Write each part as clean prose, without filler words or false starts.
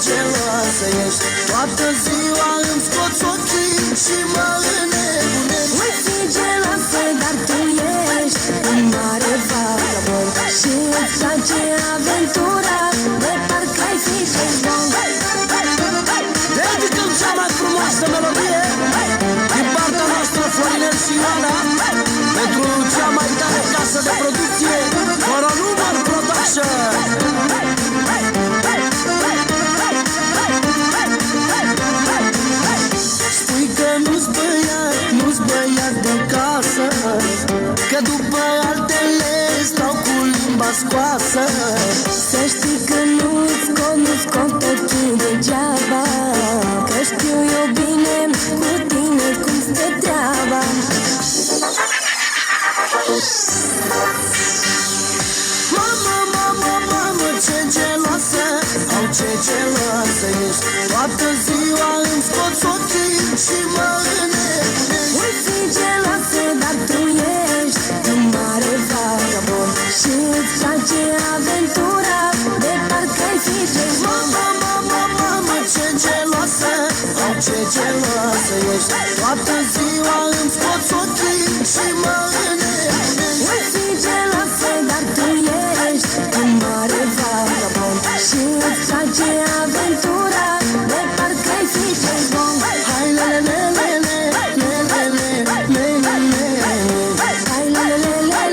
geloasă ești. Toată ziua îmi scoți ochii și mă înnebunești. Voi fi geloasă, dar tu ești un mare vagabond și îți place aventura, de parcă ai fi James Bond. Dedicăm cea mai frumoasă melodie din partea noastră, Florinel și Ioana, pentru cea mai tare casă de producție, fără număr production. Spui că nu-s băiat de casă, că după altele stau cu limba scoasă. Să știi că nu-ți scot ochii degeaba, că știu eu bine cu tine cum stă treaba. Mamă, ce geloasă, au ce geloasă ești. Toată ziua îmi scoți ochii și mă înnebunești. Voi fi geloasă, dar tu ești un mare vagabond și îți place aventura, de parcă ai fi James Bond. Mamă, ce geloasă, au ce geloasă ești. Toată ziua îmi scoți ochii și mă înnebunești. Voi fi geloasă, dar tu ești un mare vagabond și îți place aventura, de parcă ai fi James Bond. Hai lelele, Hai la la la la la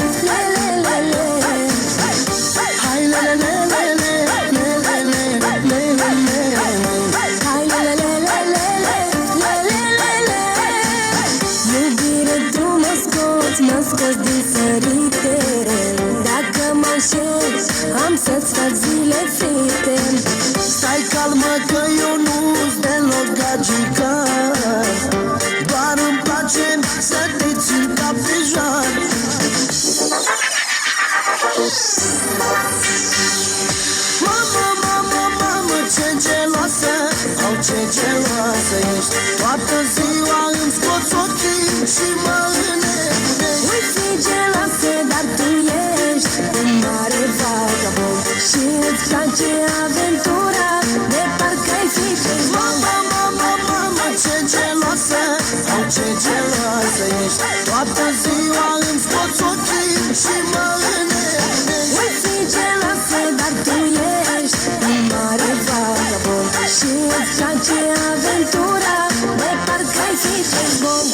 la la la la. hai lelele. Hai la la la la la la la la. Iubire, tu mă scoți din sărite. Dacă mă înșeli, am să-ți fac zile frite. Stai calmă că eu nu-s deloc gagicar, doar îmi place să te țin ca pe jar. Mamă, ce geloasă, au ce geloasă ești. Toată ziua îmi scoți ochii și mă înnebunești. Voi fi geloasă, dar tu ești un mare vagabond și îți place aventura, de parcă ai fi James Bond. Mamă, ce geloasă, au ce geloasă ești. Toată ziua îmi scoți ochii și mă înnebunești. Voi fi geloasă, dar tu ești un mare vagabond și îți place aventura, de parcă ai fi James Bond.